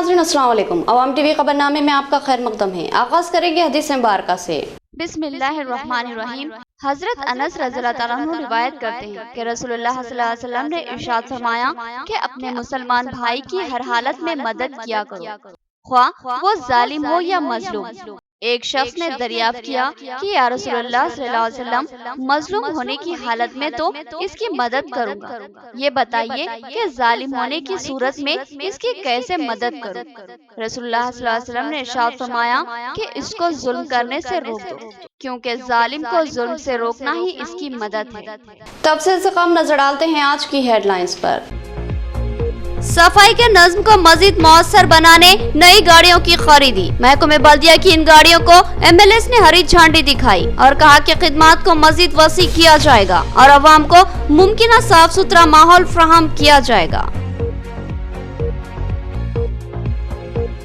नाज़रीन अस्सलाम वालेकुम। अवाम टीवी खबरनामे में आपका खैर मकदम है। आगाज करेंगे हदीस मुबारका से। बिस्मिल्लाहिर्रहमानिर्रहीम। हजरत अनस रज़ियल्लाहु ताला अन्हु रिवायत करते हैं कि रसूलुल्लाह सल्लल्लाहु अलैहि वसल्लम ने इरशाद फरमाया कि अपने मुसलमान भाई की हर हालत में मदद किया करो, ख्वाह वो जालिम हो या मजलूम। एक शख्स ने दरियाफ्त किया कि या रसूलुल्लाह सल्लल्लाहु अलैहि वसल्लम, मजलूम होने की हालत में तो इसकी मदद करूंगा, ये बताइए कि जालिम होने की सूरत में इसकी कैसे मदद करूं। रसूलुल्लाह सल्लल्लाहु अलैहि वसल्लम ने इरशाद फरमाया कि इसको जुल्म करने से रोक दो, क्योंकि जालिम को जुल्म से रोकना ही इसकी मदद है। तफसील से कम नजर डालते हैं आज की हेडलाइंस पर। सफाई के नज्म को मजीद मौसर बनाने नई गाड़ियों की खरीदी। महकमे बल्दिया की इन गाड़ियों को MLS ने हरी झंडी दिखाई और कहा कि खिदमात को मजीद वसी किया जाएगा और अवाम को मुमकिन साफ सुथरा माहौल फराहम किया जाएगा।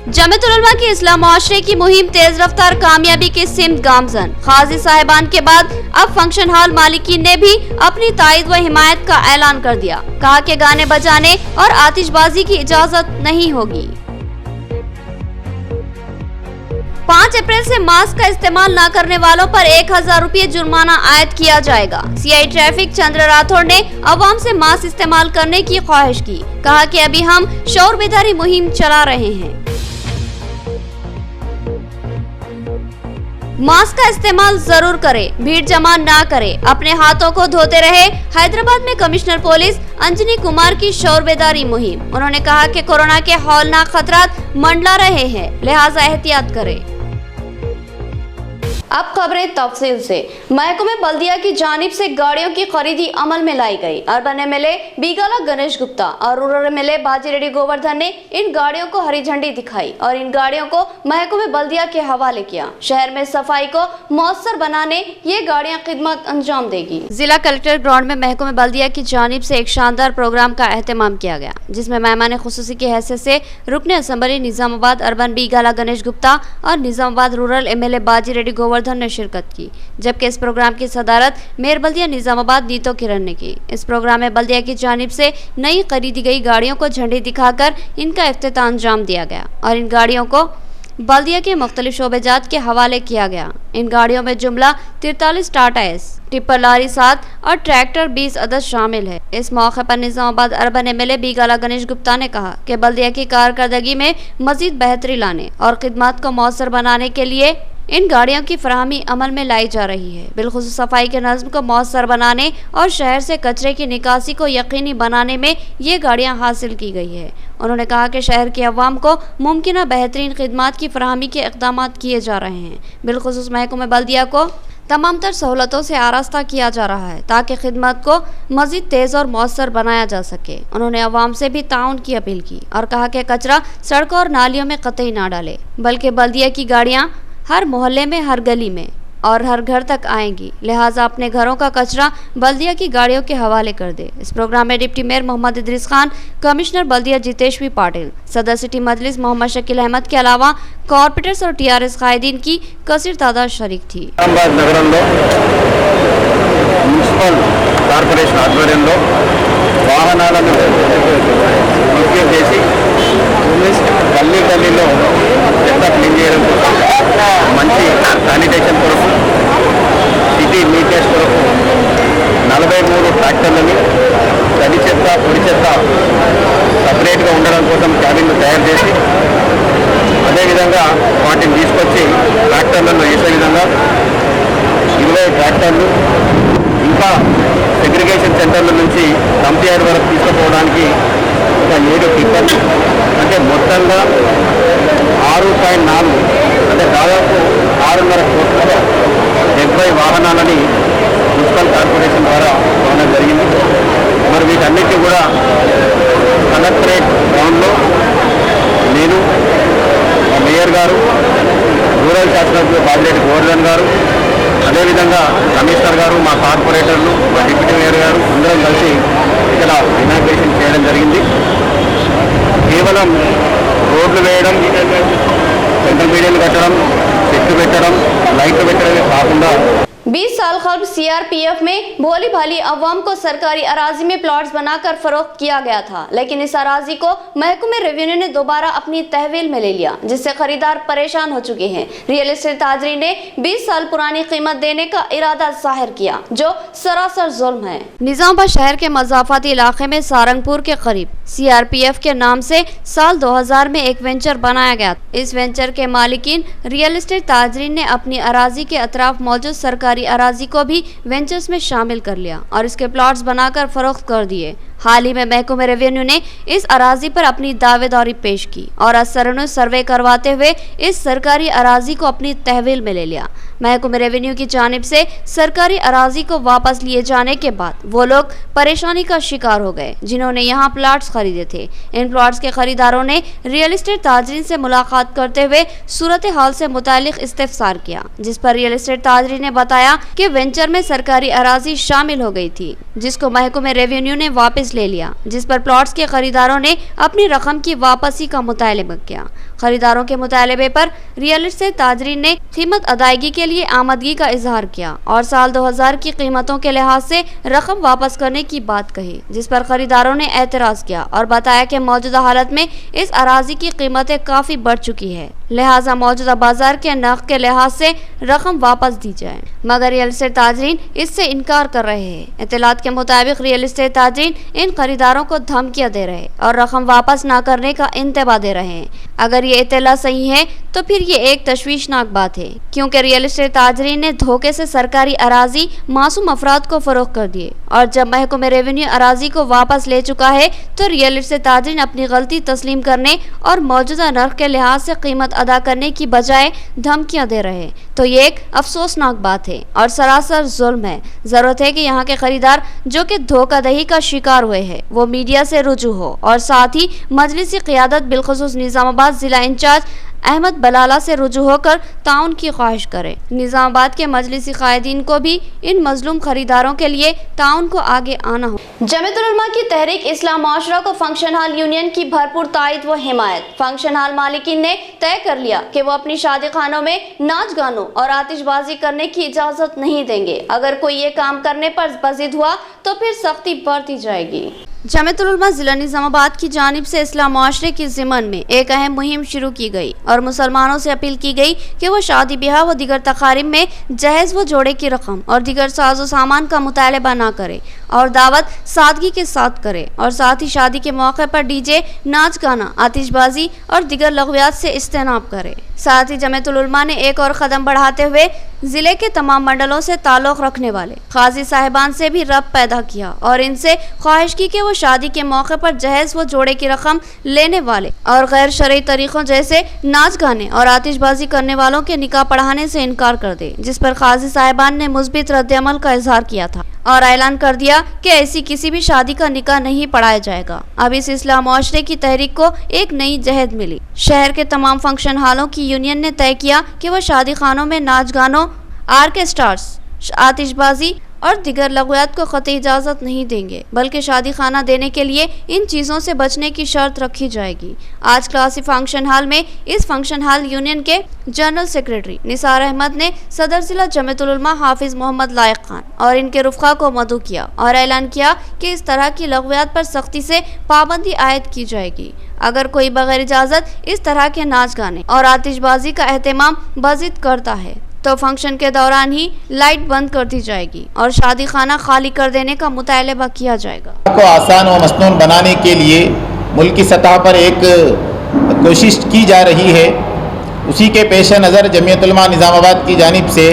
जमीयत उलमा की इस्लाह मुआशरे की मुहिम तेज रफ्तार कामयाबी के सिमत गामजन। खाजी साहिबान के बाद अब फंक्शन हॉल मालिकीन ने भी अपनी तायद व हिमायत का ऐलान कर दिया। कहा कि गाने बजाने और आतिशबाजी की इजाजत नहीं होगी। 5 अप्रैल से मास्क का इस्तेमाल न करने वालों पर 1000 रुपये जुर्माना आयद किया जाएगा। CI ट्रैफिक चंद्र राठौड़ ने अवाम से मास्क इस्तेमाल करने की ख्वाहिश की। कहा कि अभी हम शौर बेदारी मुहिम चला रहे हैं। मास्क का इस्तेमाल जरूर करें, भीड़ जमा ना करें, अपने हाथों को धोते रहे। हैदराबाद में कमिश्नर पुलिस अंजनी कुमार की शौर बेदारी मुहिम। उन्होंने कहा कि कोरोना के हौलनाक खतरात मंडला रहे हैं, लिहाजा एहतियात करें। अब खबरें तफसील से। महकमे बल्दिया की जानिब से गाड़ियों की खरीदी अमल में लाई गई। अर्बन MLA बीगाला गणेश गुप्ता और रूरल MLA बाजी रेड्डी गोवर्धन ने इन गाड़ियों को हरी झंडी दिखाई और इन गाड़ियों को महकमे बल्दिया के हवाले किया। शहर में सफाई को मौसर बनाने ये गाड़ियां खिदमत अंजाम देगी। जिला कलेक्टर ग्राउंड में महकमे बल्दिया की जानिब से एक शानदार प्रोग्राम का एहतमाम किया गया, जिसमें मेहमान खुसूसी की हैसियत से रुकन असम्बली निजामाबाद अर्बन बीगाला गणेश गुप्ता और निजामाबाद रूरल MLA बाजी रेड्डी गोवर्धन ने शिरकत की, जबकि इस प्रोग्राम की सदारत मेयर बल्दिया निजामाबाद नीतो किरण ने की। इस प्रोग्राम में बल्दिया की जानिब से नई खरीदी गई गाड़ियों को झंडी दिखाकर इनका इफ्तिताह अंजाम दिया गया और इन गाड़ियों को बल्दिया के मुख्तलिफ शोबेजात के हवाले किया गया। इन गाड़ियों में जुमला 43 टाटा एस, टिप्पर लारी 7 और ट्रैक्टर 20 अदद शामिल है। इस मौके पर निजामाबाद अर्बन MLA बीगाला गणेश गुप्ता ने कहा कि बल्दिया की कारकर्दगी में मजीद बेहतरी लाने और खिदमात को मौसर बनाने के लिए इन गाड़ियों की फराहमी अमल में लाई जा रही है। बिलखुसूस सफाई के नज़्म को मौसर बनाने और शहर से कचरे की निकासी को यकीनी बनाने में ये गाड़ियां हासिल की गई है। उन्होंने कहा कि शहर के अवाम को मुमकिन बेहतरीन खिदमात की फराहमी के इक़दाम किए जा रहे हैं। बिलखुसूस महकमे बल्दिया को तमाम तर सहूलतों से आरास्ता किया जा रहा है ताकि खिदमत को मजीद तेज़ और मौसर बनाया जा सके। उन्होंने अवाम से भी ताउन की अपील की और कहा कि कचरा सड़कों और नालियों में कतई ना डाले, बल्कि बल्दिया की गाड़ियाँ हर मोहल्ले में, हर गली में और हर घर तक आएंगी, लिहाजा अपने घरों का कचरा बल्दिया की गाड़ियों के हवाले कर दे। इस प्रोग्राम में deputy mayor Mohammed Idris Khan, commissioner बल्दिया जितेश्वी पाटिल, सदर सिटी मजलिस मोहम्मद शकील अहमद के अलावा कॉर्पोरेटर्स और TRS कायदीन की कसीर तादाद शरीक थी। గల్లీ గల్లీలో చెత్త క్లీన్ చేయడం కోసం, మంచి శానిటేషన్ కొరకు, సిటీ నీట్నెస్ కొరకు 43 ట్రాక్టర్లని తడి చెత్త పొడి చెత్త సపరేట్గా ఉండడం కోసం క్యాబిన్లు తయారు చేసి, అదేవిధంగా వాటిని తీసుకొచ్చి ట్రాక్టర్లను వేసే విధంగా 20 ట్రాక్టర్లు, ఇంకా సెగ్రిగేషన్ సెంటర్ల నుంచి డంప్ యార్డ్ వరకు తీసుకుపోవడానికి ఒక 7 టిప్పర్లు, అంటే మొత్తంగా 6.4 అంటే దాదాపు 6.5 కోట్లతో 70 వాహనాలని మున్సిపల్ కార్పొరేషన్ ద్వారా కొనడం జరిగింది। మరి వీటన్నిటి కూడా కలెక్టరేట్ గ్రౌండ్లో నేను, మేయర్ గారు, రూరల్ శాసనసభ్యులు బాజిరెడ్డి గోవర్ధన్ గారు, అదేవిధంగా కమిషనర్ గారు, మా కార్పొరేటర్లు, మా డిప్యూటీ మేయర్ గారు అందరం కలిసి ఇక్కడ ఇనాగ్రేషన్ చేయడం జరిగింది। కేవలం రోడ్లు వేయడం, సెంట్రల్ మీడియాలు కట్టడం, చెట్లు పెట్టడం, లైట్లు పెట్టడమే కాకుండా 20 साल कबल सीआरपीएफ में भोली भाली अवाम को सरकारी अराजी में प्लॉट्स बनाकर फरोख्त किया गया था, लेकिन इस अराजी को महकमे रेवेन्यू ने दोबारा अपनी तहवील में ले लिया, जिससे खरीदार परेशान हो चुके हैं। रियल एस्टेट ताजरी ने 20 साल पुरानी कीमत देने का इरादा जाहिर किया, जो सरासर जुल्म है। निजामाबाद शहर के मज़ाफाती इलाके में सारंगपुर के करीब सीआरपीएफ के नाम से साल 2000 में एक वेंचर बनाया गया। इस वेंचर के मालिकीन रियल एस्टेट ताजरीन ने अपनी अराजी के अतराफ मौजूद सरकारी अराजी को भी वेंचर्स में शामिल कर लिया और इसके प्लॉट्स बनाकर फरोख्त कर दिए। हाल ही में महकमे रेवेन्यू ने इस अराजी पर अपनी दावेदारी पेश की और असरनु सर्वे करवाते हुए इस सरकारी अराजी को अपनी तहवील में ले लिया। महकमे रेवेन्यू की जानिब से सरकारी अराजी को वापस लिए जाने के बाद वो लोग परेशानी का शिकार हो गए जिन्होंने यहाँ प्लॉट्स खरीदे थे। इन प्लॉट्स के खरीदारों ने रियल एस्टेट ताजरीन से मुलाकात करते हुए सूरत हाल से मुतालिक इस्तिफसार किया, जिस पर रियल एस्टेट ताजरीन ने बताया कि वेंचर में सरकारी अराजी शामिल हो गई थी, जिसको महकमे रेवेन्यू ने वापस ले लिया, जिस पर प्लॉट्स के खरीदारों ने अपनी रकम की वापसी का मुतालबा किया। खरीदारों के मुतालबे पर रियल एस्टेट ताजरीन ने कीमत अदायगी के लिए आमदगी का इजहार किया और साल 2000 की कीमतों के लिहाज से रकम वापस करने की बात कही, जिस पर खरीदारों ने एतराज किया और बताया कि मौजूदा हालत में इस अराजी की कीमतें काफी बढ़ चुकी है, लिहाजा मौजूदा बाजार के नर्ख के लिहाज से रकम वापस दी जाए, मगर रियल एस्टेट ताजरीन इससे इनकार कर रहे हैं। इत्तलात के मुताबिक रियल एस्टेट ताजरीन इन खरीदारों को धमकियां दे रहे और रकम वापस न करने का इंतबा दे रहे हैं। अगर ये इत्तला सही है तो फिर ये एक तशवीशनाक बात है, क्योंकि रियल एस्टेट ताजरीन ने धोखे से सरकारी अराजी मासूम अफराद को फरोख्त कर दिए और जब महकमे रेवेन्यू अराजी को वापस ले चुका है तो रियल एस्टेट ताजरीन अपनी गलती तस्लीम करने और मौजूदा नर्ख के लिहाज से कीमत अदा करने की बजाय धमकियां दे रहे हैं। तो ये एक अफसोसनाक बात है और सरासर जुल्म है। जरूरत है कि यहाँ के खरीदार जो कि धोखाधड़ी का शिकार हुए हैं वो मीडिया से रुजू हो और साथ ही मजलिसी क़ियादत बिलखुसूस निजामाबाद जिला इंचार्ज अहमद बलाला से रुजू होकर ताउन की ख्वाहिश करें। निजामाबाद के मजलिसी कायदीन को भी इन मजलूम खरीदारों के लिए ताउन को आगे आना हो। जमीयतुल उलमा की तहरीक इस्लाम माशरा को फंक्शन हॉल यूनियन की भरपूर तायद व हिमायत। फंक्शन हॉल मालिकीन ने तय कर लिया कि वो अपनी शादी खानों में नाच गानों और आतिशबाजी करने की इजाजत नहीं देंगे। अगर कोई ये काम करने पर बजिद हुआ तो फिर सख्ती बरती जाएगी। जमीयतुल उलमा जिला निजामाबाद की जानिब से इस्लाम माशरे की ज़िमन में एक अहम मुहिम शुरू की गई और मुसलमानों से अपील की गई कि वो शादी ब्याह व दीगर तकारीब में जहेज व जोड़े की रकम और दीगर साजो सामान का मुतालबा ना करे और दावत सादगी के साथ करे और साथ ही शादी के मौके पर डीजे, नाच गाना, आतिशबाजी और दीगर लगवियात से इज्तनाब करे। साथ ही जमीयतुल उलमा ने एक और कदम बढ़ाते हुए जिले के तमाम मंडलों से ताल्लुक़ रखने वाले काजी साहिबान से भी रब्त पैदा किया और इनसे ख्वाहिश की कि वो शादी के मौके पर जहेज व जोड़े की रकम लेने वाले और गैर शरई तरीक़ों जैसे नाच गाने और आतिशबाजी करने वालों के निकाह पढ़ाने से इनकार कर दे, जिस पर काजी साहिबान ने मुस्बित रद्द-ए-अमल का इजहार किया था और ऐलान कर दिया कि ऐसी किसी भी शादी का निकाह नहीं पढ़ाया जाएगा। अब इस इस्लाम माशरे की तहरीक को एक नई जहद मिली। शहर के तमाम फंक्शन हॉलों की यूनियन ने तय किया कि वह शादी खानों में नाच गानों, आर्केस्ट्रास, आतिशबाजी और दिगर लगवियात को ख़त इजाज़त नहीं देंगे, बल्कि शादी खाना देने के लिए इन चीज़ों से बचने की शर्त रखी जाएगी। आज क्लासी फंक्शन हॉल में इस फंक्शन हॉल यूनियन के जनरल सेक्रेटरी निसार अहमद ने सदर जिला जमीयतुल उलमा हाफिज मोहम्मद लायक खान और इनके रुफ़ा को मदऊ किया और ऐलान किया कि इस तरह की लगवियात पर सख्ती से पाबंदी आयद की जाएगी। अगर कोई बगैर इजाज़त इस तरह के नाच गाने और आतिशबाजी का एहतमाम बजिद करता है तो फंक्शन के दौरान ही लाइट बंद कर दी जाएगी और शादी खाना खाली कर देने का मुतालबा किया जाएगा। को आसान व मसनून बनाने के लिए मुल्क की सतह पर एक कोशिश की जा रही है। उसी के पेश नज़र जमीयतुल उलमा निज़ामाबाद की जानिब से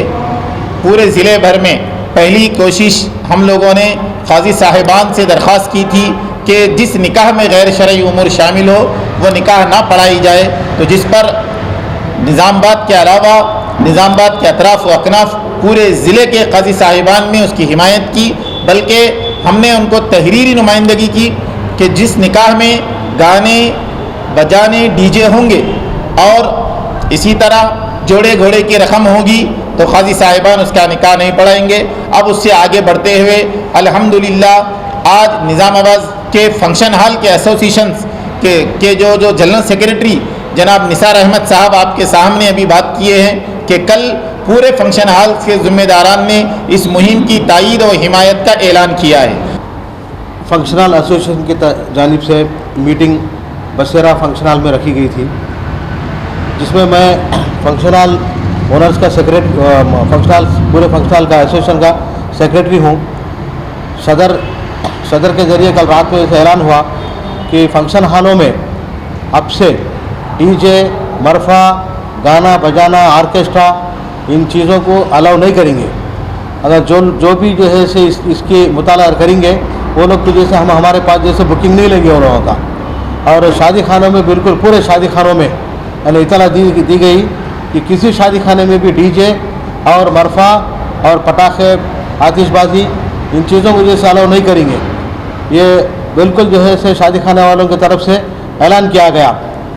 पूरे ज़िले भर में पहली कोशिश हम लोगों ने काजी साहिबान से दरख्वास्त की थी कि जिस निकाह में गैर शरई उमूर शामिल हो वो निकाह ना पढ़ाई जाए, तो जिस पर निज़ामाबाद के अलावा निज़ामाबाद के अतराफ़ व अकनाफ पूरे ज़िले के काजी साहिबान में उसकी हिमायत की, बल्कि हमने उनको तहरीरी नुमाइंदगी की कि जिस निकाह में गाने बजाने डीजे होंगे और इसी तरह जोड़े घोड़े की रकम होगी तो काजी साहिबान उसका निकाह नहीं पढ़ाएंगे। अब उससे आगे बढ़ते हुए अल्हम्दुलिल्लाह आज निज़ामाबाद के फंक्शन हॉल के एसोसिएशन के जो जनरल सेक्रेटरी जनाब निसार अहमद साहब आपके सामने अभी बात किए हैं कि कल पूरे फंक्शन हॉल के जिम्मेदारान ने इस मुहिम की तायीद और हिमायत का ऐलान किया है। फंक्शनल एसोसिएशन की जानिब से मीटिंग बसेरा फंक्शन हॉल में रखी गई थी, जिसमें मैं फंक्शन हॉल ओनर्स का पूरे फंक्शन हॉल का एसोसिएशन का सेक्रेटरी हूँ। सदर के ज़रिए कल रात में ऐलान हुआ कि फंक्शन हॉलों में अब से डीजे, मरफा, गाना बजाना, ऑर्केस्ट्रा, इन चीज़ों को अलाउ नहीं करेंगे। अगर जो भी जो है से इसकी मुताला करेंगे वो लोग तो जैसे हमारे पास जैसे बुकिंग नहीं लेंगे उन लोगों का। और शादी खानों में बिल्कुल पूरे शादी खानों में यानी इतला दी गई कि किसी शादी खाने में भी डीजे और मरफा और पटाखे, आतिशबाजी, इन चीज़ों को जैसे अलाउ नहीं करेंगे। ये बिल्कुल जो है से शादी खाने वालों की तरफ से ऐलान किया गया।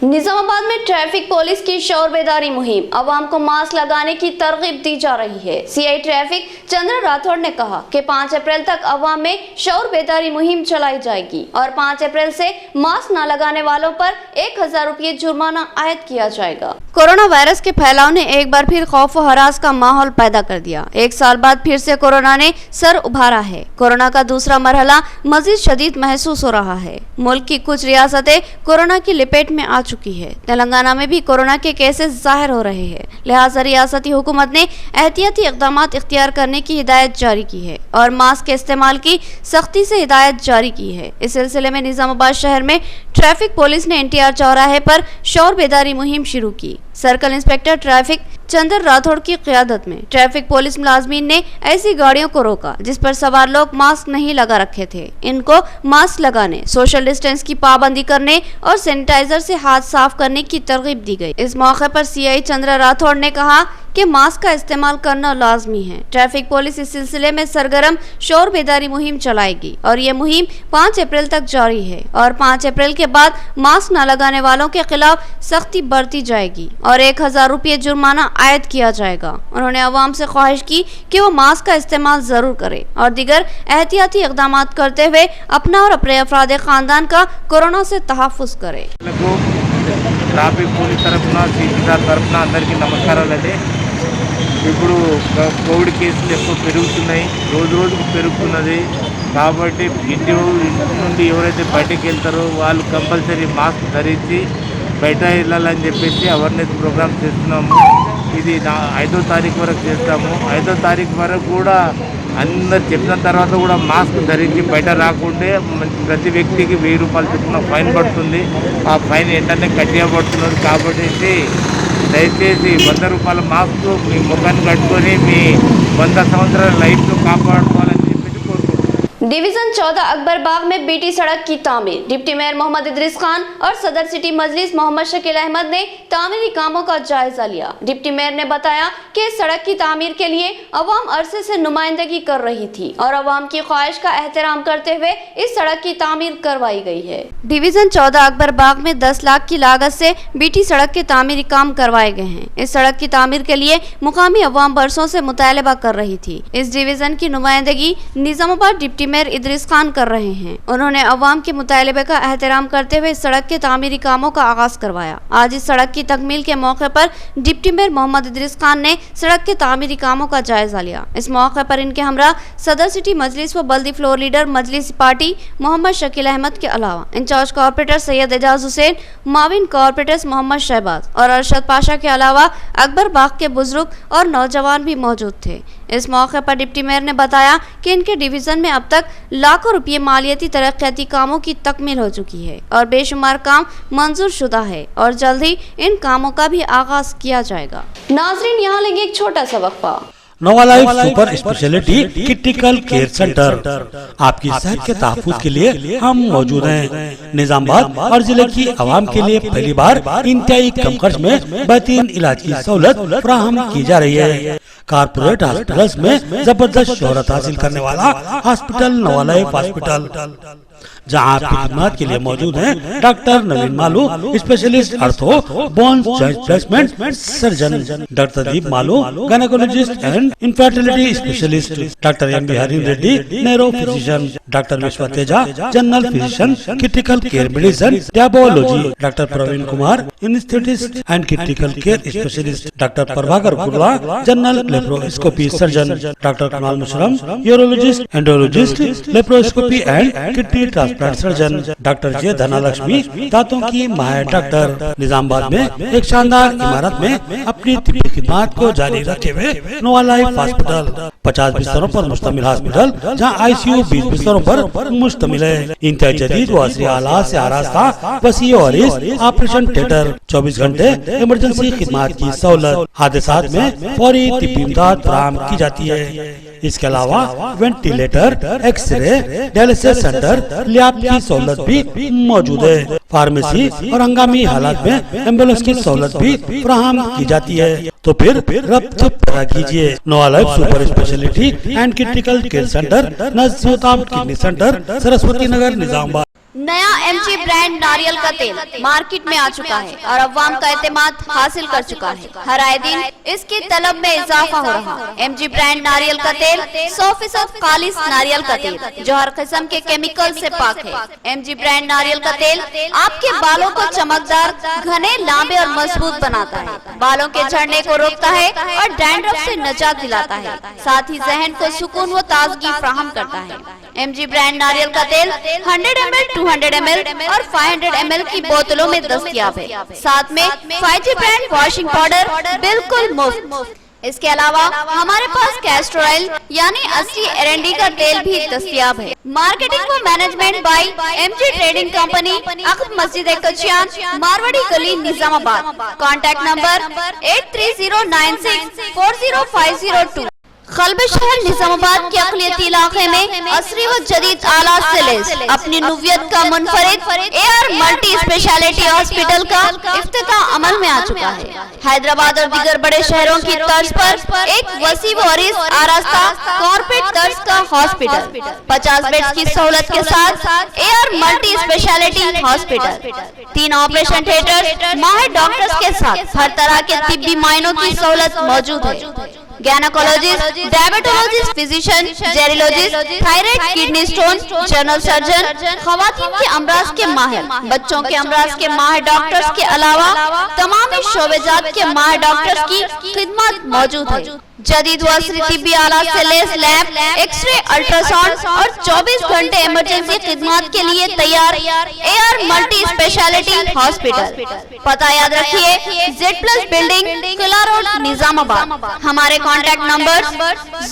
निजामाबाद में ट्रैफिक पुलिस की शौर बेदारी मुहिम, अवाम को मास्क लगाने की तरगीब दी जा रही है। सीआई ट्रैफिक चंद्र राठौड़ ने कहा कि 5 अप्रैल तक अवाम में शौर बेदारी मुहिम चलाई जाएगी और 5 अप्रैल से मास्क न लगाने वालों पर 1000 रुपये जुर्माना आयद किया जाएगा। कोरोना वायरस के फैलाव ने एक बार फिर खौफ और हरास का माहौल पैदा कर दिया। एक साल बाद फिर से कोरोना ने सर उभारा है। कोरोना का दूसरा मरहला मजीद शदीद महसूस हो रहा है। मुल्क की कुछ रियासतें कोरोना की लपेट में आ चुकी है। तेलंगाना में भी कोरोना के केसेस जाहिर हो रहे हैं। लिहाजा रियासती हुकूमत ने एहतियाती इक़दाम इख्तियार करने की हिदायत जारी की है और मास्क के इस्तेमाल की सख्ती से हिदायत जारी की है। इस सिलसिले में निजामाबाद शहर में ट्रैफिक पुलिस ने NTR चौराहे पर शौर बेदारी मुहिम शुरू की। सर्कल इंस्पेक्टर ट्रैफिक चंद्र राठौड़ की क़यादत में ट्रैफिक पुलिस मुलाजमीन ने ऐसी गाड़ियों को रोका जिस पर सवार लोग मास्क नहीं लगा रखे थे। इनको मास्क लगाने, सोशल डिस्टेंस की पाबंदी करने और सैनिटाइजर से हाथ साफ करने की तरगीब दी गई। इस मौके पर CI चंद्र राठौड़ ने कहा कि मास्क का इस्तेमाल करना लाजमी है। ट्रैफिक पुलिस इस सिलसिले में सरगर्म शौर बेदारी मुहिम चलाएगी और ये मुहिम 5 अप्रैल तक जारी है और 5 अप्रैल के बाद मास्क न लगाने वालों के खिलाफ सख्ती बरती जाएगी और 1000 रुपये जुर्माना आयद किया जाएगा। उन्होंने अवाम से ख्वाहिश की कि वो मास्क का इस्तेमाल जरूर करें और दीगर एहतियाती इक़दाम करते हुए अपना और अपने अफराद खानदान का कोरोना से तहफ़्फ़ुज़ करें। ట్రాఫిక్ పోలీస్ తరఫున సిపిఆర్ తరఫున అందరికీ నమస్కారాలండి। ఇప్పుడు కోవిడ్ కేసులు ఎక్కువ పెరుగుతున్నాయి, రోజు రోజుకు పెరుగుతున్నది కాబట్టి ఇంటి నుండి ఎవరైతే బయటకు వెళ్తారో వాళ్ళు కంపల్సరీ మాస్క్ ధరించి బయట వెళ్ళాలని చెప్పేసి అవేర్నెస్ ప్రోగ్రామ్ చేస్తున్నాము। ఇది 5వ తారీఖు వరకు చేస్తాము। 5వ తారీఖు వరకు కూడా అందరు చెప్పిన తర్వాత కూడా మాస్క్ ధరించి బయట రాకుంటే ప్రతి వ్యక్తికి 1000 రూపాయలు చొప్పున ఫైన్ పడుతుంది। ఆ ఫైన్ వెంటనే కట్టేయబడుతున్నది కాబట్టి దయచేసి 100 రూపాయల మాస్క్ మీ ముఖాన్ని కట్టుకొని మీ 100 సంవత్సరాల లైఫ్ను కాపాడుకోవాలని చెప్పేసి కోరుకుంటున్నాను। डिवीजन 14 अकबर बाग में बीटी सड़क की तामीर, डिप्टी मेयर मोहम्मद इदरीस खान और सदर सिटी मजलिस मोहम्मद शकील अहमद ने तामीरी कामों का जायजा लिया। डिप्टी मेयर ने बताया कि इस सड़क की तामीर के लिए अवाम अरसे से नुमाइंदगी कर रही थी और अवाम की ख्वाहिश का एहतराम करते हुए इस सड़क की तामीर करवाई गई है। डिवीजन 14 अकबर बाग में 10 लाख की लागत से बीटी सड़क के तामीरी काम करवाए गए हैं। इस सड़क की तामीर के लिए मुकामी अवाम बरसों से मुतालबा कर रही थी। इस डिवीजन की नुमाइंदगी निजामाबाद डिप्टी मेयर इदरीस खान कर रहे हैं। उन्होंने अवाम के मुतालबे का एहतराम करते हुए सड़क के तामीरी कामों का आगाज करवाया। आज इस सड़क की तकमील के मौके पर डिप्टी मेयर मोहम्मद इदरीस खान ने सड़क के तामीरी कामों का जायजा लिया। इस मौके पर इनके हमरा सदर सिटी मजलिस व बल्दी floor leader Majlis party Mohammed Shakeel Ahmed के अलावा इंचार्ज कॉर्पोरेटर सैयद एजाज हुसैन, माविन कॉर्पोरेटर्स मोहम्मद शहबाज और अरशद पाशा के अलावा अकबर बाग के बुजुर्ग और नौजवान भी मौजूद थे। इस मौके पर डिप्टी मेयर ने बताया कि इनके डिवीजन में अब तक लाखों रुपये मालियाती तरक्याती कामों की तकमील हो चुकी है और बेशुमार काम मंजूर शुदा है और जल्द ही इन कामों का भी आगाज किया जाएगा। नाजरीन, यहाँ लेंगे एक छोटा सा वक्फा। Nova Life super speciality critical care centre आपकी सेहत के तहफ्फुज़ के लिए हम मौजूद हैं। निजामाबाद और जिले की आवाम के लिए पहली बार इंतहाई कम खर्च में बेहतरीन इलाज की सहूलत फराहम की जा रही है। कारपोरेट हॉस्पिटल्स में जबरदस्त शोहरत हासिल करने वाला हॉस्पिटल नोवा लाइफ हॉस्पिटल जहां आपकी खिदमत के लिए मौजूद हैं doctor Naveen Maloo, specialist ortho, bone joint placement surgeon, doctor Deep Maloo, gynaecologist and infertility specialist, doctor M B Hareen Reddy, neuro physician, doctor Vishwa Teja, general physician, critical care medicine, diabetology, doctor Praveen Kumar, anaesthetist and critical care specialist, doctor Prabhakar Gurla, general laparoscopy surgeon, doctor Kamal Musharam, urologist, endologist, laparoscopy and kidney transplant surgeon, doctor J Dhanalakshmi, दांतों की माहिर doctor. Nizamabad में एक शानदार इमारत में अपनी तिब्बी खिदमत को जारी रखे हुए नोवा लाइफ हॉस्पिटल 50 बिस्तरों पर मुश्तमिल हॉस्पिटल, जहां आईसीयू 20 बिस्तरों पर मुश्तमिल है। इंतहाई जदीद व असरी आलात से आरास्ता वसी और ऑपरेशन थिएटर, 24 घंटे इमरजेंसी खिदमत की सहूलत, हादसात में फौरी तिब्बी इमदाद फराहम की जाती है। इसके अलावा ventilator, x-ray, dialysis centre, lab की सहूलत भी मौजूद है। फार्मेसी और हंगामी हालात में एम्बुलेंस की सहूलत भी फराहम की जाती है। तो फिर रब्त पैदा कीजिए। Nova Life super speciality and critical care centre, Nazeer kidney centre, Saraswati Nagar, Nizamabad. नया एमजी ब्रांड नारियल का तेल मार्केट में आ चुका है और अवाम का एतमाद हासिल कर चुका है। हर आए दिन इसकी तलब में इजाफा हो रहा है। एमजी ब्रांड नारियल का तेल 100% खालिस नारियल का तेल जो हर किस्म के केमिकल से पाक है। एमजी ब्रांड नारियल का तेल आपके बालों को चमकदार, घने, लंबे और मजबूत बनाता है, बालों के झड़ने को रोकता है और डैंड्रफ से निजात दिलाता है, साथ ही जहन को सुकून व ताजगी फराहम करता है। एमजी ब्रांड नारियल का तेल 100 ml, 200 ml और 500 ml की बोतलों में दस्तयाब है। साथ में 5G ब्रांड वॉशिंग पाउडर बिल्कुल मुफ्त। इसके अलावा हमारे पास कैस्टर ऑयल यानी असली एरंडी का तेल भी दस्तयाब है। मार्केटिंग व management by MG trading company, अक़ब मस्जिद कचियान, मारवाड़ी गली, निजामाबाद। Contact number 8309640502। खलबे शहर निजामाबाद के अक़लियती इलाके में असरी व जदीद आलात से लैस अपनी नुवियत का मुनफरिद AR मल्टी स्पेशलिटी हॉस्पिटल का इफ्तिताह अमल में आ चुका है। हैदराबाद और दीगर बड़े शहरों की तर्ज पर एक वसी व अरीज आरास्ता कॉर्पोरेट तर्ज का हॉस्पिटल, 50 बेड्स की सहूलत के साथ AR multi speciality hospital, 3 operation theatre, माहिर डॉक्टर्स के साथ हर तरह के तिब्बी मायनों की सहूलत मौजूद है। Gynaecologist, diabetologist, physician, geriatrologist, thyroid, kidney stone, general surgeon, खवातीन के अमराज के माहिर, बच्चों के अमराज के माहिर डॉक्टर्स के अलावा तमाम शोबेजात के माहिर डॉक्टर्स की खिदमत मौजूद है। जदीद व असरी तिब्बी आलात से लैस लैब, एक्सरे, अल्ट्रासाउंड और 24 घंटे इमरजेंसी खिदमत के लिए तैयार AR मल्टी स्पेशलिटी हॉस्पिटल। पता याद रखिए, Z+ बिल्डिंग, किला रोड, निजामाबाद। हमारे कॉन्टैक्ट नंबर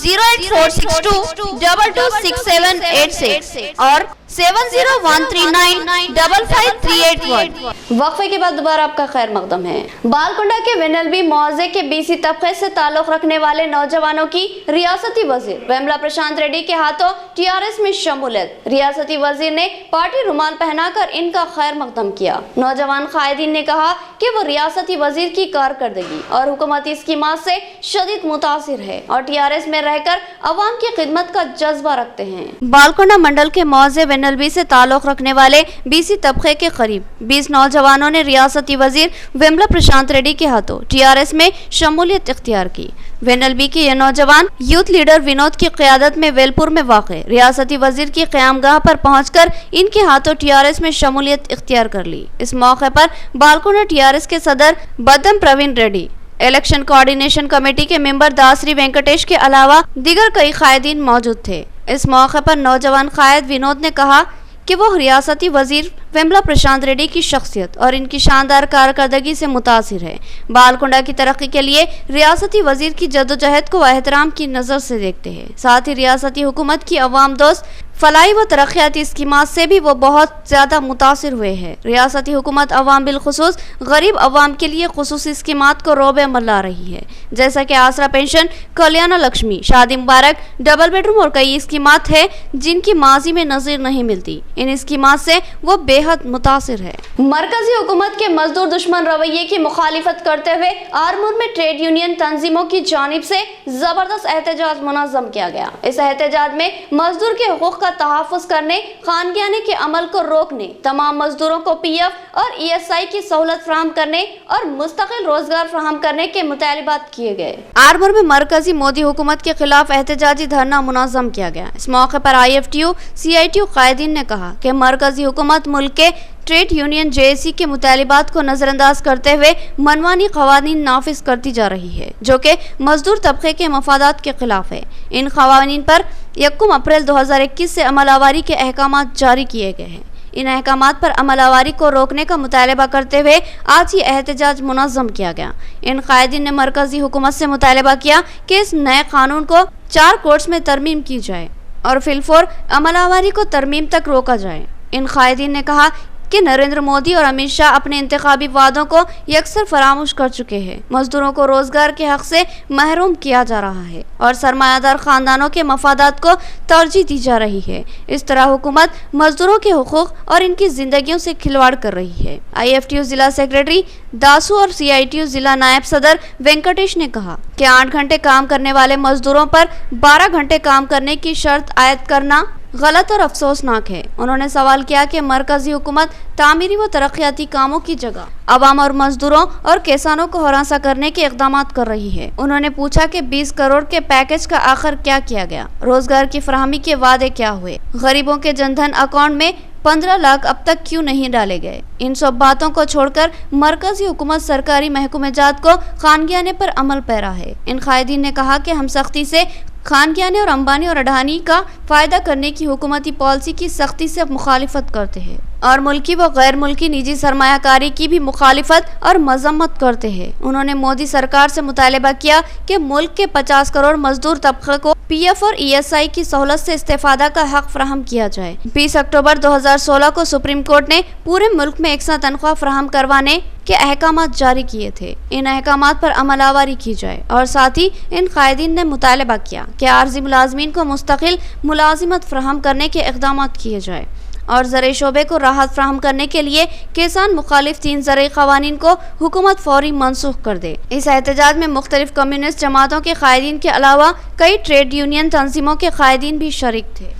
08462 226786 और 7013955381। वक्फे के बाद दोबारा आपका खैर मकदम है। बालकुंडा के वेनएलबी मुआवजे के BC तबके से ताल्लुक रखने वाले नौजवानों की रियासती वजीर वेमला प्रशांत रेड्डी के हाथों TRS में शमूलियत। रियासती वजीर ने पार्टी रुमाल पहनाकर इनका खैर मकदम किया। नौजवान कायदीन ने कहा कि वो रियासती वजीर की कारकर्दगी और हुकूमती स्कीमात से शदीद मुतासिर है और TRS में रहकर अवाम की खिदमत का जज्बा रखते हैं। बालकुंडा मंडल के मुआवजे वेनएलबी से ताल्लुक रखने वाले BC तबके के करीब 20 नौजवानों ने रियासती वजीर वेमला प्रशांत रेड्डी के हाथों TRS में शमूलियत इख्तियार की। वेनएलबी के ये नौजवान यूथ लीडर विनोद की क़यादत में वेलपुर में वाक़े रियासती वजीर की क़यामगाह पर पहुंचकर इनके हाथों TRS में शमूलियत इख्तियार कर ली। इस मौके पर बालकुंडा TRS के सदर Badam Praveen Reddy, election coordination committee के मेंबर दासरी वेंकटेश के अलावा दीगर कई कायदीन मौजूद थे। इस मौके पर नौजवान कायद विनोद ने कहा कि वो रियासती वजीर वेमला प्रशांत रेड्डी की शख्सियत और इनकी शानदार कारकर्दगी से मुतासिर है। बालकुंडा की तरक्की के लिए रियासती वजीर की जद्दोजहद को एहतराम की नज़र से देखते हैं। साथ ही रियासती हुकूमत की अवाम दोस्त फलाई व तरक्याती स्कीमात से भी वो बहुत ज़्यादा मुतासिर हुए हैं। रियासती हुकूमत अवाम बिलखुसूस गरीब अवाम के लिए खुसूसी स्कीमात को रोब अमल ला रही है, जैसा कि आसरा पेंशन, कल्याण लक्ष्मी, शादी मुबारक, डबल बेडरूम और कई स्कीमात है जिनकी माजी में नज़ीर नहीं मिलती। इन स्कीमात से वो बेहद बेहद मुतासिर है। मरकजी हुकूमत के मजदूर दुश्मन रवैये की मुखालिफत करते हुए आरमूर में ट्रेड यूनियन तंजीमों की जानिब से जबरदस्त एहतजाज मुनज़्ज़म किया गया। इस एहतजाज में मजदूर के हुकूक का तहफ़्फ़ुज़ करने, खानगियाने के अमल को रोकने, तमाम मजदूरों को PF और ESI की सहूलत फराहम करने और मुस्तकिल रोजगार फराहम करने के मुतालिबात किए गए। आरमूर में मरकजी मोदी हुकूमत के खिलाफ एहतजाजी धरना मुनज़्ज़म किया गया। इस मौके पर IFTU CITU कायदीन ने कहा कि मरकजी हुकूमत मुल्क के ट्रेड यूनियन JAC के मुतालिबात को नजरअंदाज करते हुए मनमानी कवानीन नाफिज करती जा रही है, जो कि मजदूर तबके के मफादात के खिलाफ है। इन कवानीन पर 1 अप्रैल 2021 से अमलावरी के अहकामात जारी किए गए हैं। इन अहकामात पर अमलावरी को रोकने का मुतालबा करते हुए आज ये एहतजाज मुनज़्ज़म किया गया। इन कायदीन ने मरकजी हुकूमत से मुतालबा किया कि इस नए कानून को 4 कोर्ट्स में तरमीम की जाए और फिलफौर अमलावरी को तरमीम तक रोका जाए। इन कायदीन ने कहा कि नरेंद्र मोदी और अमित शाह अपने इंतखाबी वादों को यकसर फरामोश कर चुके हैं। मजदूरों को रोजगार के हक से महरूम किया जा रहा है और सरमायादार खानदानों के मफादात को तरजीह दी जा रही है। इस तरह हुकूमत मजदूरों के हुकूक और इनकी जिंदगियों से खिलवाड़ कर रही है। IFTU जिला सेक्रेटरी दासू और CITU जिला नायब सदर वेंकटेश ने कहा कि 8 घंटे काम करने वाले मजदूरों पर 12 घंटे काम करने की शर्त आयद करना गलत और अफसोसनाक है। उन्होंने सवाल किया कि मरकजी हुकूमत तामीरी व तरक्याती कामों की जगह अवाम और मजदूरों और किसानों को हरासा करने के इक़दाम कर रही है। उन्होंने पूछा कि 20 करोड़ के पैकेज का आखिर क्या किया गया, रोजगार की फराहमी के वादे क्या हुए, गरीबों के जनधन अकाउंट में 15 लाख अब तक क्यों नहीं डाले गए। इन सब बातों को छोड़कर मरकजी हुकूमत सरकारी महकूमेजात को खानगियाने पर अमल पैरा है। इन कायदीन ने कहा कि हम सख्ती से खानगियाने और अंबानी और अडानी का फायदा करने की हुकूमती पॉलिसी की सख्ती से मुखालिफत करते हैं और मुल्की व गैर मुल्की निजी सरमायाकारी की भी मुखालिफत और मजम्मत करते हैं। उन्होंने मोदी सरकार से मुतालबा किया कि मुल्क के 50 करोड़ मजदूर तबके को PF और ESI की सहूलत से इस्तेफादा का हक फराहम किया जाए। 20 अक्टूबर 2016 को सुप्रीम कोर्ट ने पूरे मुल्क में एकसा तनख्वाह फराहम करवाने के अहकामात जारी किए थे। इन अहकामात पर अमलावरी की जाए और साथ ही इन कायदीन ने मुतालबा किया कि आर्जी मुलाजमीन को मुस्तकिल मुलाजिमत फराहम करने के इक़दाम किए जाए और ज़राई शोबे को राहत फराहम करने के लिए किसान मुखालिफ 3 ज़राई क़वानीन को हुकूमत फौरी मनसूख कर दे। इस एहतजाज में मुख्तलिफ कम्युनिस्ट जमातों के कायदीन के अलावा कई ट्रेड यूनियन तंजीमों के कायदीन भी शरीक थे।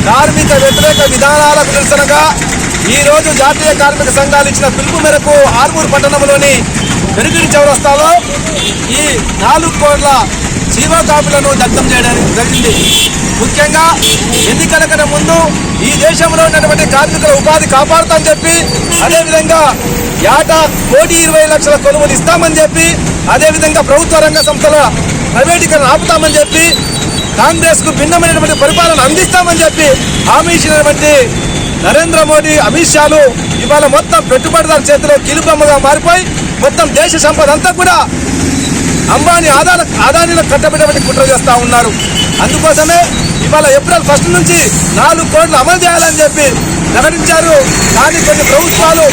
కార్మిక వ్యతిరేక విధానాలకు నిరసనగా ఈ రోజు జాతీయ కార్మిక సంఘాలు ఇచ్చిన పిలుపు మేరకు ఆర్మూర్ పట్టణంలోని పెరిగిరి చౌరస్తాలో ఈ 4 కోట్ల జీవో కాపీలను దగ్ధం చేయడానికి జరిగింది. ముఖ్యంగా ఎన్నికల కన్నా ముందు ఈ దేశంలో ఉన్నటువంటి కార్మికుల ఉపాధి కాపాడుతామని చెప్పి, అదేవిధంగా ఏటా 1,20,00,000 కొనుగోలు ఇస్తామని చెప్పి, అదేవిధంగా ప్రభుత్వ రంగ సంస్థల ప్రైవేటీకరణ ఆపుతామని చెప్పి, కాంగ్రెస్ కు భిన్నమైనటువంటి పరిపాలన అందిస్తామని చెప్పి హామీ ఇచ్చినటువంటి నరేంద్ర మోడీ, అమిత్ షాలు ఇవాళ మొత్తం పెట్టుబడిదారు చేతిలో కీలుబొమ్మగా మారిపోయి మొత్తం దేశ సంపద అంతా కూడా అంబానీ ఆదానీలకు కట్టబెట్టబట్టి కుట్ర చేస్తూ ఉన్నారు. అందుకోసమే ఇవాళ ఏప్రిల్ 1 నుంచి 4 కోట్లు అమలు చేయాలని చెప్పి ప్రకటించారు. కానీ కొన్ని ప్రభుత్వాలు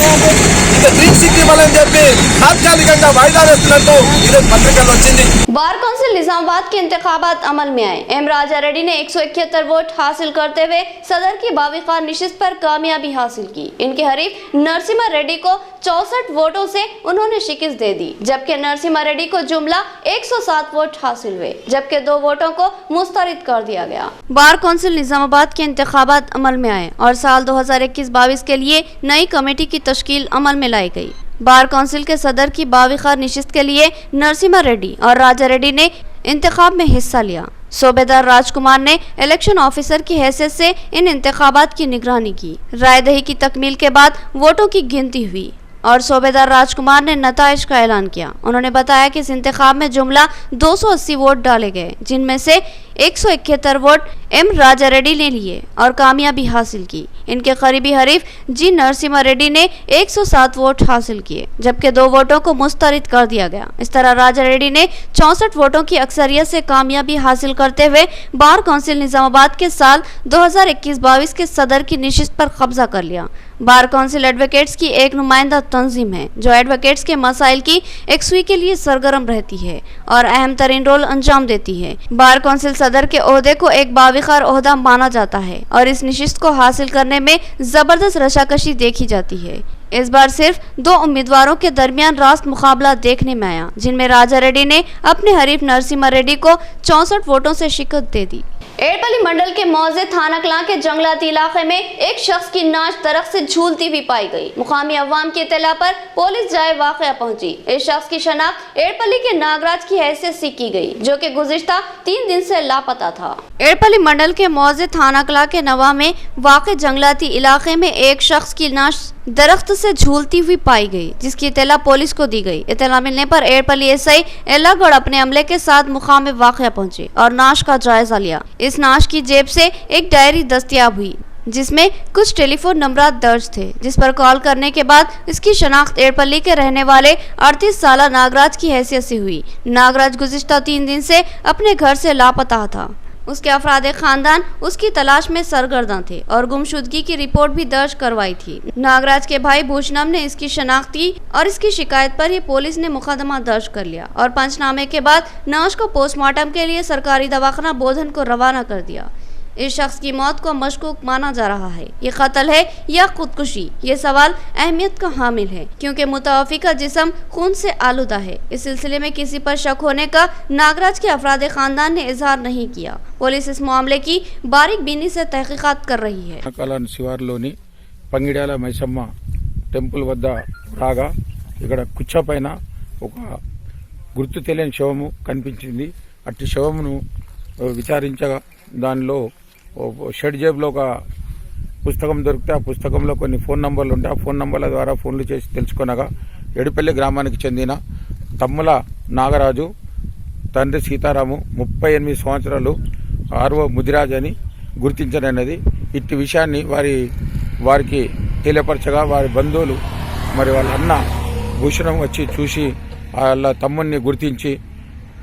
ఇంకా గ్రీన్ సిటీ ఇవ్వాలని చెప్పి తాత్కాలికంగా వాయిదా వేస్తున్నట్టు ఈరోజు పత్రికల్లో వచ్చింది. बार कौंसिल निजामाबाद के इंतखाबात अमल में आए। M राजा रेड्डी ने 171 वोट हासिल करते हुए सदर की बाविकार निशिस्त पर कामयाबी हासिल की। इनके हरीफ नरसिम्हा रेड्डी को 64 वोटों से उन्होंने शिकस्त दे दी, जबकि नरसिम्हा रेड्डी को जुमला 107 वोट हासिल हुए, जबकि 2 वोटों को मुस्तरद कर दिया गया। बार कौंसिल निजामाबाद के इंतखाबात अमल में आए और साल 2021-22 के लिए नई कमेटी की तश्कील अमल में लाई गई। बार कौंसिल के सदर की बाविखार निशिस्त के लिए नरसिम्हा रेड्डी और राजा रेड्डी ने इंतखाब में हिस्सा लिया। सूबेदार राजकुमार ने इलेक्शन ऑफिसर की हैसियत से इन इंतखाबात की निगरानी की। रायदही की तकमील के बाद वोटों की गिनती हुई और सूबेदार राजकुमार ने नताइज का ऐलान किया। उन्होंने बताया कि इस इंतखाब में जुमला 280 वोट डाले गए, जिनमें से 171 वोट M राजा रेड्डी ने लिए और कामयाबी हासिल की। इनके करीबी हरीफ जी नरसिम्हा रेड्डी ने 107 वोट हासिल किए, जबकि 2 वोटों को मुस्तरद कर दिया गया। इस तरह राजा रेड्डी ने 64 वोटों की अक्सरियत से कामयाबी हासिल करते हुए बार कौंसिल निजामाबाद के साल 2021-22 के सदर की निशिस्त पर कब्जा कर लिया। बार काउंसिल एडवोकेट्स की एक नुमाइंदा तंजीम है जो एडवोकेट्स के मसाइल की एकसुई के लिए सरगर्म रहती है और अहम तरीन रोल अंजाम देती है। बार काउंसिल सदर के ओहदे को एक बाविकार ओहदा माना जाता है और इस नशिस्त को हासिल करने में जबरदस्त रशाकशी देखी जाती है। इस बार सिर्फ 2 उम्मीदवारों के दरमियान रास्त मुकाबला देखने में आया, जिनमें राजा रेड्डी ने अपने हरीफ नरसिम्हा रेड्डी को 64 वोटों से शिकस्त दे दी। एड़पल्ली मंडल के मौजे थाना कलां के जंगलाती इलाके में एक शख्स की नाश दरख्त से झूलती हुई पाई गई। मुकामी अवाम की इत्तला पर पुलिस जाए वाक़या पहुंची। इस शख्स की शनाख्त एड़पल्ली के नागराज की हैसियत से की गई, जो कि गुज़िश्ता 3 दिन से लापता था। एड़पल्ली मंडल के मौजे थाना कलां के नवा में वाक़े जंगलाती इलाके में एक शख्स की नाश दरख्त से झूलती हुई पाई गई, जिसकी इत्तला पुलिस को दी गई। इत्तला मिलने पर एड़पल्ली एसआई एल्लागढ़ अपने अमले के साथ मुकाम में वाक़या पहुंचे और नाश का जायजा लिया। इस नाश की जेब से एक डायरी दस्तयाब हुई जिसमें कुछ टेलीफोन नंबर दर्ज थे, जिस पर कॉल करने के बाद इसकी शनाख्त एड़पल्ली के रहने वाले 38 साला नागराज की हैसियत से हुई। नागराज गुज़िश्ता 3 दिन से अपने घर से लापता था। उसके अफराद खानदान उसकी तलाश में सरगर्दा थे और गुमशुदगी की रिपोर्ट भी दर्ज करवाई थी। नागराज के भाई भूषणम ने इसकी शनाख्त की और इसकी शिकायत पर ही पुलिस ने मुकदमा दर्ज कर लिया और पंचनामे के बाद नाश को पोस्टमार्टम के लिए सरकारी दवाखाना बोधन को रवाना कर दिया। इस शख्स की मौत को मशकूक माना जा रहा है। ये कत्ल है या खुदकुशी, ये सवाल अहमियत का हामिल है क्योंकि मुतवफ़ी का जिस्म खून से आलूदा है। इस सिलसिले में किसी पर शक होने का नागराज के अफराद खानदान ने इजहार नहीं किया। पुलिस इस मामले की बारीक बीनी से तहकीकात कर रही है। శివారులోని పంగిడ్యాల మైసమ్మ టెంపుల్ వద్ద రాగా ఇక్కడ కుచ్చ పైన ఒక గుర్తు తెలియని శవము కనిపించింది. అట్టి శవమును విచారించగా దానిలో షెడ్ జేబులో ఒక పుస్తకం దొరికితే ఆ పుస్తకంలో కొన్ని ఫోన్ నంబర్లు ఉంటాయి. ఆ ఫోన్ నంబర్ల ద్వారా ఫోన్లు చేసి తెలుసుకొనగా ఎడిపల్లి గ్రామానికి చెందిన తమ్ముల నాగరాజు, తండ్రి సీతారాము, 38 సంవత్సరాలు, ఆర్ఓ ముదిరాజ్ అని గుర్తించనన్నది. ఇట్టి విషయాన్ని వారికి తెలియపరచగా వారి బంధువులు మరి వాళ్ళ అన్న భూషణం వచ్చి చూసి వాళ్ళ తమ్ముడిని గుర్తించి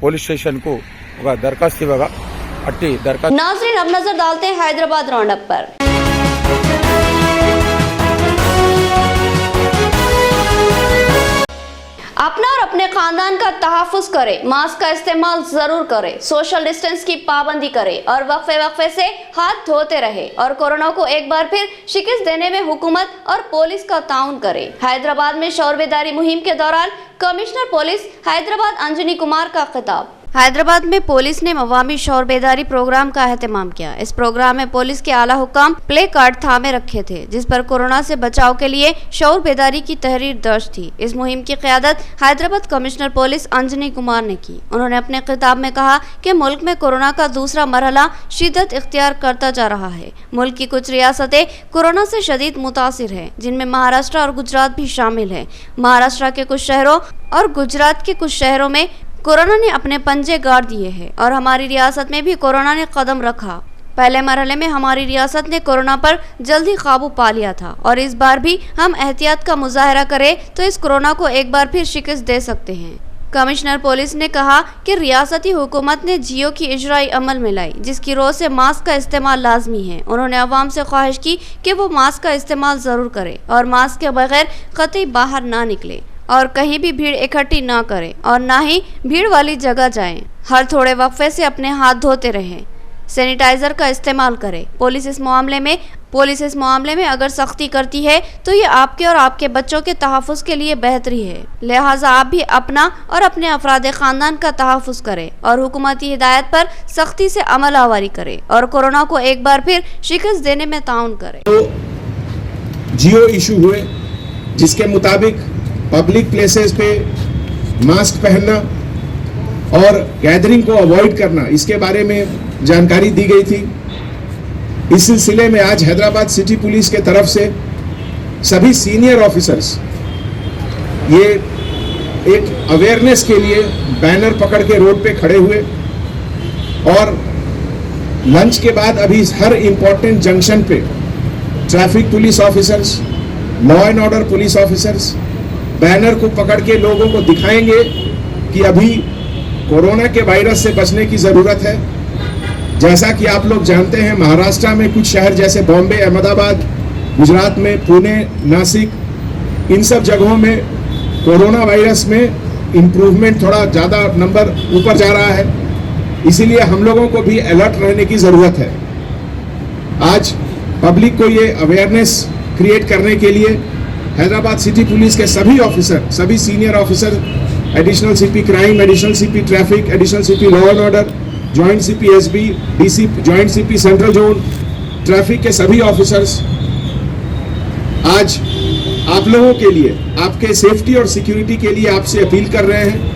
పోలీస్ స్టేషన్కు ఒక దరఖాస్తు ఇవ్వగా अट्टी दरखास्त। नाज़रीन, अब नजर डालते हैं हैदराबाद राउंड अप पर। अपना और अपने खानदान का तहफ़्फ़ुज़ करें, मास्क का इस्तेमाल जरूर करें, सोशल डिस्टेंस की पाबंदी करें और वक्फे से हाथ धोते रहे और कोरोना को एक बार फिर शिकस्त देने में हुकूमत और पुलिस का ताउन करें। हैदराबाद में शौर बेदारी मुहिम के दौरान कमिश्नर पुलिस हैदराबाद अंजनी कुमार का खिताब। हैदराबाद में पुलिस ने अवामी शौर बेदारी प्रोग्राम का एहतमाम किया। इस प्रोग्राम में पुलिस के आला हुक्म प्ले कार्ड थामे रखे थे, जिस पर कोरोना से बचाव के लिए शौर बेदारी की तहरीर दर्ज थी। इस मुहिम की क़यादत हैदराबाद कमिश्नर पुलिस अंजनी कुमार ने की। उन्होंने अपने खिताब में कहा कि मुल्क में कोरोना का दूसरा मरहला शिद्दत इख्तियार करता जा रहा है। मुल्क की कुछ रियासतें कोरोना से शदीद मुतासिर है, जिनमें महाराष्ट्र और गुजरात भी शामिल है। महाराष्ट्र के कुछ शहरों और गुजरात के कुछ शहरों में कोरोना ने अपने पंजे गाड़ दिए हैं और हमारी रियासत में भी कोरोना ने कदम रखा। पहले मरहले में हमारी रियासत ने कोरोना पर जल्दी काबू पा लिया था और इस बार भी हम एहतियात का मुजाहरा करें तो इस कोरोना को एक बार फिर शिकस्त दे सकते हैं। कमिश्नर पुलिस ने कहा कि रियासती हुकूमत ने जियो की इजराई अमल में लाई, जिसकी रोज से मास्क का इस्तेमाल लाजमी है। उन्होंने अवाम से ख्वाहिश की कि वो मास्क का इस्तेमाल ज़रूर करें और मास्क के बगैर कतई बाहर ना निकले और कहीं भी भीड़ इकट्ठी ना करें और ना ही भीड़ वाली जगह जाएं। हर थोड़े वक्फे से अपने हाथ धोते रहें, सैनिटाइजर का इस्तेमाल करें। पुलिस इस मामले में अगर सख्ती करती है तो ये आपके और आपके बच्चों के तहफ़्फ़ुज़ के लिए बेहतरी है। लिहाजा आप भी अपना और अपने अफराद ख़ानदान का तहफ़्फ़ुज़ करें और हुकूमती हिदायत पर सख्ती से अमल आवारी करें और कोरोना को एक बार फिर शिकस्त देने में ताउन करें। तो जियो इशू हुए, जिसके मुताबिक पब्लिक प्लेसेस पे मास्क पहनना और गैदरिंग को अवॉइड करना, इसके बारे में जानकारी दी गई थी। इस सिलसिले में आज हैदराबाद सिटी पुलिस के तरफ से सभी सीनियर ऑफिसर्स ये एक अवेयरनेस के लिए बैनर पकड़ के रोड पे खड़े हुए और लंच के बाद अभी हर इम्पोर्टेंट जंक्शन पे traffic police officers, law and order police officers banner को पकड़ के लोगों को दिखाएंगे कि अभी कोरोना के वायरस से बचने की ज़रूरत है। जैसा कि आप लोग जानते हैं, महाराष्ट्र में कुछ शहर जैसे बॉम्बे, अहमदाबाद गुजरात में पुणे, नासिक, इन सब जगहों में कोरोना वायरस में इम्प्रूवमेंट थोड़ा ज़्यादा नंबर ऊपर जा रहा है, इसीलिए हम लोगों को भी अलर्ट रहने की ज़रूरत है। आज पब्लिक को ये अवेयरनेस क्रिएट करने के लिए हैदराबाद सिटी पुलिस के सभी ऑफिसर, सभी senior officer, additional CP crime, additional CP traffic, additional CP law and order, joint CP SB, DC, joint CP central zone, traffic के सभी ऑफिसर्स आज आप लोगों के लिए, आपके सेफ्टी और सिक्योरिटी के लिए आपसे अपील कर रहे हैं।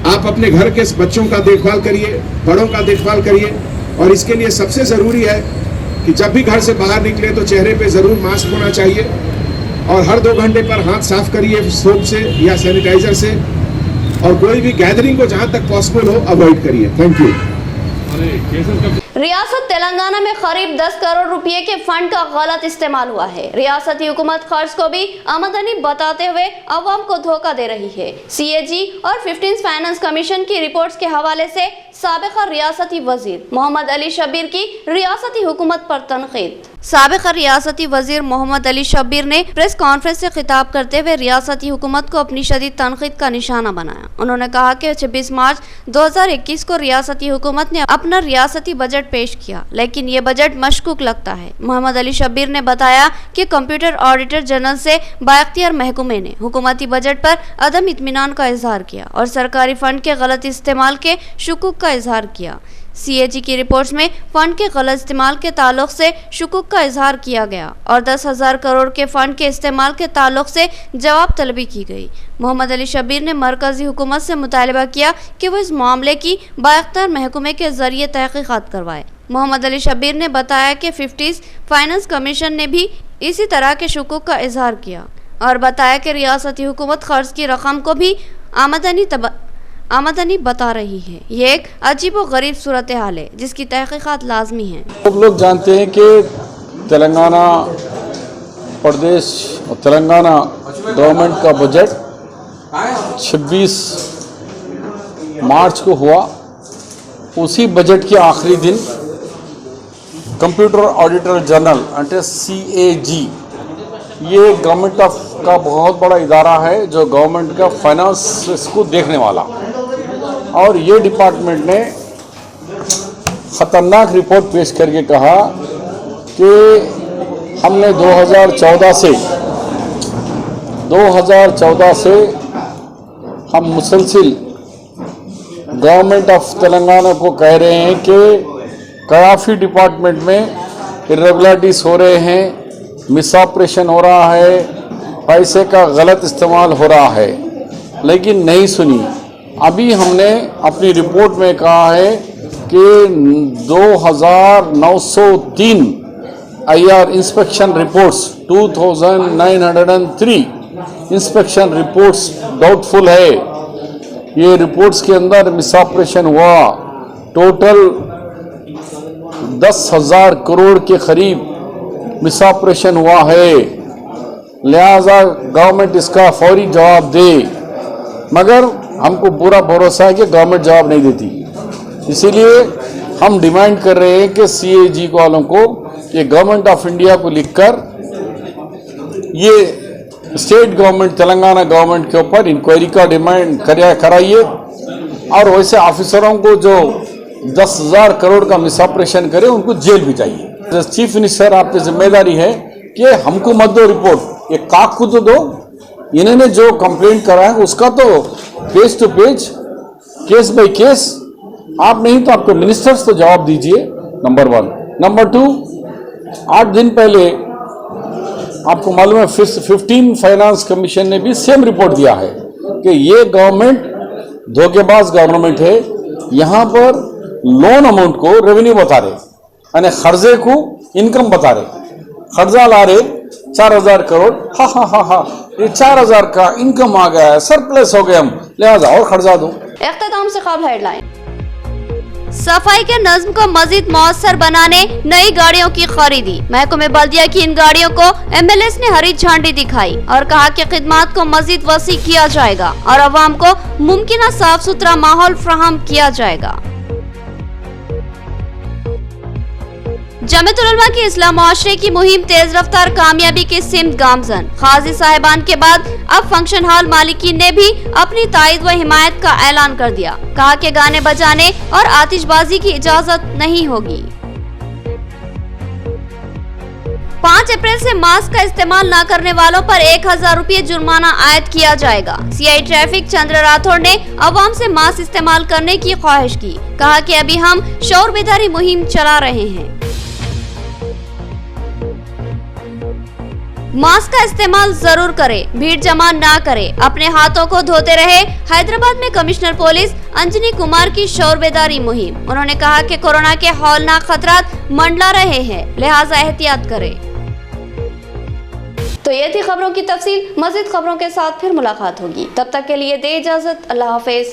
आप अपने घर के बच्चों का देखभाल करिए, बड़ों का देखभाल करिए, और इसके लिए सबसे ज़रूरी है कि जब भी घर से बाहर निकले तो चेहरे पे ज़रूर मास्क होना चाहिए, और हर 2 घंटे पर हाथ साफ करिए सोप से या सैनिटाइजर से, और कोई भी गैदरिंग को जहाँ तक पॉसिबल हो अवॉइड करिए। Thank you. रियासत तेलंगाना में करीब 10 करोड़ रुपए के फंड का गलत इस्तेमाल हुआ है। रियासती हुकूमत खर्च को भी आमदनी बताते हुए अवाम को धोखा दे रही है। सीएजी और 15th फाइनेंस कमीशन की रिपोर्ट्स के हवाले से साबिका रियासती वजीर मोहम्मद अली शब्बीर की रियासती हुकूमत पर तनकीद। साबिका रियासती वजीर मोहम्मद अली शब्बीर ने प्रेस कॉन्फ्रेंस से खिताब करते हुए रियासती हुकूमत को अपनी शदीद तनकीद का निशाना बनाया। उन्होंने कहा कि 26 मार्च 2021 को रियासती हुकूमत ने अपना रियासती बजट पेश किया, लेकिन ये बजट मशकूक लगता है। मोहम्मद अली शब्बीर ने बताया कि कंप्यूटर ऑडिटर जनरल से बाइख्तियार महकमे ने हुकूमती बजट पर अदम इत्मीनान का इजहार किया और सरकारी फंड के गलत इस्तेमाल के शुकूक का इजहार किया। सीएजी की रिपोर्ट्स में फंड के गलत इस्तेमाल के ताल्लुक से शुकूक का इजहार किया गया और 10,000 करोड़ के फंड के इस्तेमाल के ताल्लुक से जवाब तलबी की गई। मोहम्मद अली शब्बीर ने मरकजी हुकूमत से मुतालबा किया कि वो इस मामले की बाइख्तियार महकमे के जरिए तहकीकात करवाए। मोहम्मद अली शब्बीर ने बताया कि 50th फाइनेंस कमीशन ने भी इसी तरह के शुकूक का इजहार किया और बताया कि रियासती हुकूमत खर्च की रकम को भी आमदनी बता रही है। ये एक अजीब व गरीब सूरत हाल है जिसकी तहकीकात लाजमी है। सब लोग जानते हैं कि तेलंगाना प्रदेश और तेलंगाना गवर्नमेंट का बजट 26 मार्च को हुआ। उसी बजट के आखिरी दिन कंप्यूटर ऑडिटर जनरल अंटे CAG, ये गवर्नमेंट का बहुत बड़ा इदारा है जो गवर्नमेंट का फाइनेंस को देखने वाला, और ये डिपार्टमेंट ने ख़तरनाक रिपोर्ट पेश करके कहा कि हमने 2014 से हम मुसलसिल गवर्नमेंट ऑफ तेलंगाना को कह रहे हैं कि काफ़ी डिपार्टमेंट में इरेगुलरिटीज़ हो रहे हैं, मिसऑपरेशन हो रहा है, पैसे का गलत इस्तेमाल हो रहा है, लेकिन नहीं सुनी। अभी हमने अपनी रिपोर्ट में कहा है कि 2903 IR inspection reports, 2903 inspection reports doubtful है। ये रिपोर्ट्स के अंदर मिसऑपरेशन हुआ। टोटल 10,000 करोड़ के करीब मिसऑपरेशन हुआ है। लिहाजा गवर्नमेंट इसका फौरी जवाब दे, मगर हमको पूरा भरोसा है कि गवर्नमेंट जवाब नहीं देती। इसीलिए हम डिमांड कर रहे हैं कि CAG वालों को ये गवर्नमेंट ऑफ इंडिया को लिखकर ये स्टेट गवर्नमेंट तेलंगाना गवर्नमेंट के ऊपर इंक्वायरी का डिमांड कराइए, और वैसे ऑफिसरों को जो 10,000 करोड़ का मिसऑपरेशन करे उनको जेल भी चाहिए। चीफ मिनिस्टर, आपकी जिम्मेदारी है कि हमको मत दो रिपोर्ट, ये काक को तो दो। इन्होंने जो कंप्लेंट करा है उसका तो page to page, case by case, आप नहीं तो आपके मिनिस्टर्स तो जवाब दीजिए, नंबर 1। नंबर 2, 8 दिन पहले आपको मालूम है 15 फाइनेंस कमीशन ने भी सेम रिपोर्ट दिया है कि ये गवर्नमेंट धोखेबाज गवर्नमेंट है। यहाँ पर लोन अमाउंट को रेवेन्यू बता रहे, यानी खर्जे को इनकम बता रहे। खर्जा ला रहे 4,000 करोड़, हा, ये 4,000 का इनकम आ गया है, सरप्लस हो गए हम, लिहाजा और खर्जा दो। इख्तिताम से खबर हेडलाइन। सफाई के नज्म को मजीद मौसर बनाने नई गाड़ियों की खरीदी। महकमे बल्दिया की इन गाड़ियों को MLS ने हरी झंडी दिखाई और कहा कि खिदमात को मजीद वसी किया जाएगा और अवाम को मुमकिन साफ सुथरा माहौल फराहम किया जाएगा। जमीयत उलमा की इस्लाह मुआशरे की मुहिम तेज रफ्तार कामयाबी के सिमत गामजन। काजी साहिबान के बाद अब फंक्शन हॉल मालिकीन ने भी अपनी तायद व हिमायत का ऐलान कर दिया। कहा कि गाने बजाने और आतिशबाजी की इजाजत नहीं होगी। 5 अप्रैल से मास्क का इस्तेमाल न करने वालों पर 1000 रुपये जुर्माना आयद किया जाएगा। सीआई ट्रैफिक चंद्र राठौड़ ने अवाम से मास्क इस्तेमाल करने की ख्वाहिश की। कहा कि अभी हम शौर बेदारी मुहिम चला रहे हैं। मास्क का इस्तेमाल जरूर करें, भीड़ जमा ना करें, अपने हाथों को धोते रहे। हैदराबाद में कमिश्नर पुलिस अंजनी कुमार की शौर बेदारी मुहिम। उन्होंने कहा कि कोरोना के हौलनाक खतरात मंडला रहे हैं, लिहाजा एहतियात करें। तो ये थी खबरों की तफसील। मज़ीद खबरों के साथ फिर मुलाकात होगी, तब तक के लिए दे इजाजत। अल्लाह हाफिज।